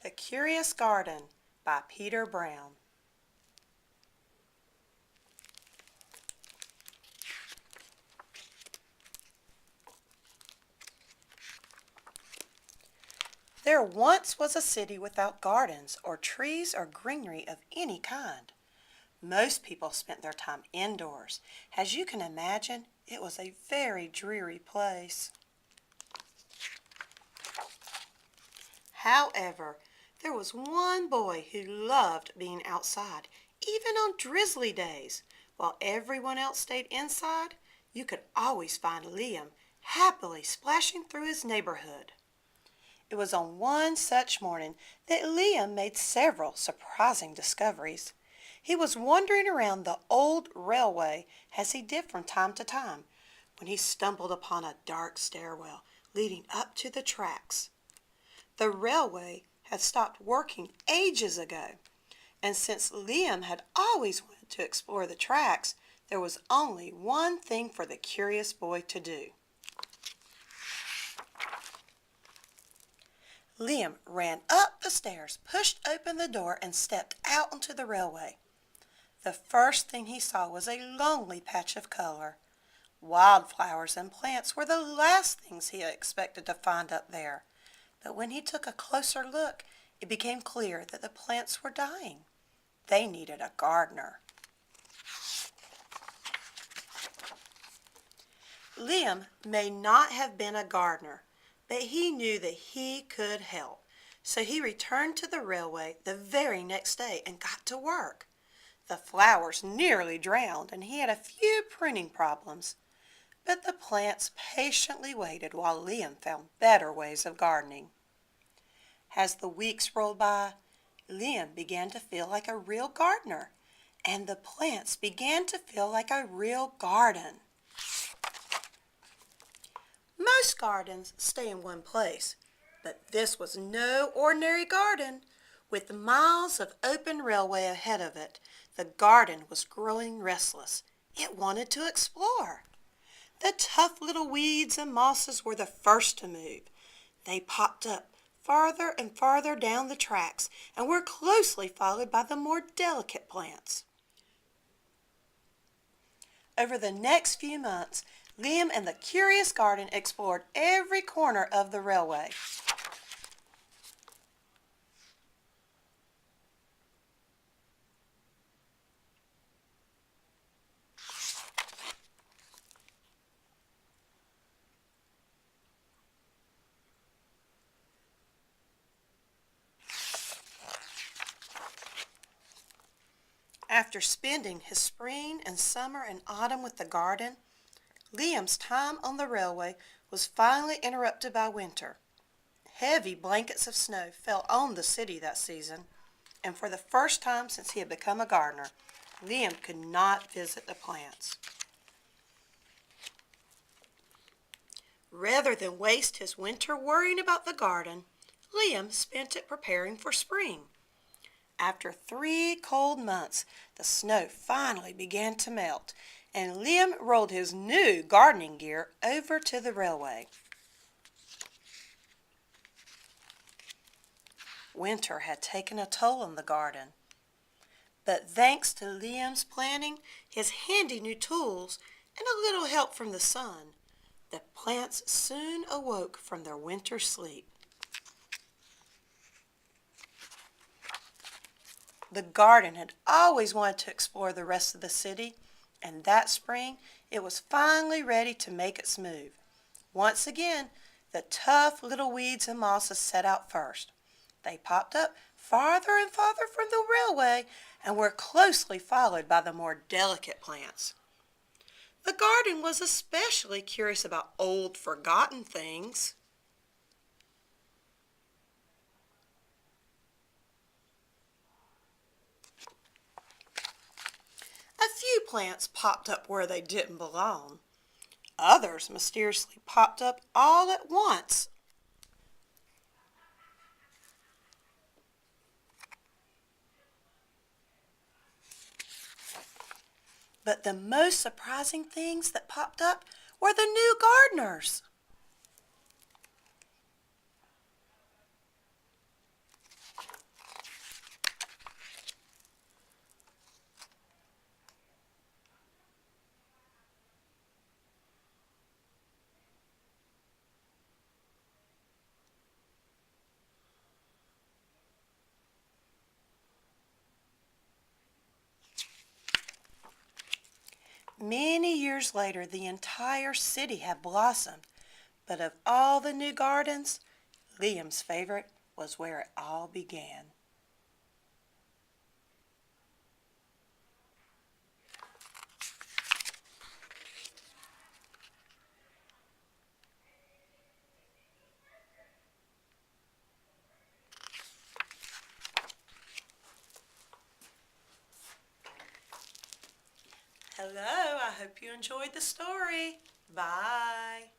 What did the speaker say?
The Curious Garden by Peter Brown. There once was a city without gardens or trees or greenery of any kind. Most people spent their time indoors. As you can imagine, it was a very dreary place. However, there was one boy who loved being outside, even on drizzly days. While everyone else stayed inside, you could always find Liam happily splashing through his neighborhood. It was on one such morning that Liam made several surprising discoveries. He was wandering around the old railway, as he did from time to time, when he stumbled upon a dark stairwell leading up to the tracks. The railway had stopped working ages ago, and since Liam had always wanted to explore the tracks, there was only one thing for the curious boy to do. Liam ran up the stairs, pushed open the door, and stepped out onto the railway. The first thing he saw was a lonely patch of color. Wildflowers and plants were the last things he had expected to find up there. But when he took a closer look, it became clear that the plants were dying. They needed a gardener. Liam may not have been a gardener, but he knew that he could help. So he returned to the railway the very next day and got to work. The flowers nearly drowned, and he had a few pruning problems. But the plants patiently waited while Liam found better ways of gardening. As the weeks rolled by, Liam began to feel like a real gardener, and the plants began to feel like a real garden. Most gardens stay in one place, but this was no ordinary garden. With miles of open railway ahead of it, the garden was growing restless. It wanted to explore. The tough little weeds and mosses were the first to move. They popped up farther and farther down the tracks and were closely followed by the more delicate plants. Over the next few months, Liam and the Curious Garden explored every corner of the railway. After spending his spring and summer and autumn with the garden, Liam's time on the railway was finally interrupted by winter. Heavy blankets of snow fell on the city that season, and for the first time since he had become a gardener, Liam could not visit the plants. Rather than waste his winter worrying about the garden, Liam spent it preparing for spring. After 3 cold months, the snow finally began to melt, and Liam rolled his new gardening gear over to the railway. Winter had taken a toll on the garden, but thanks to Liam's planning, his handy new tools, and a little help from the sun, the plants soon awoke from their winter sleep. The garden had always wanted to explore the rest of the city, and that spring it was finally ready to make its move. Once again, the tough little weeds and mosses set out first. They popped up farther and farther from the railway and were closely followed by the more delicate plants. The garden was especially curious about old, forgotten things. A few plants popped up where they didn't belong. Others mysteriously popped up all at once. But the most surprising things that popped up were the new gardeners. Many years later, the entire city had blossomed, but of all the new gardens, Liam's favorite was where it all began. Hello, I hope you enjoyed the story. Bye.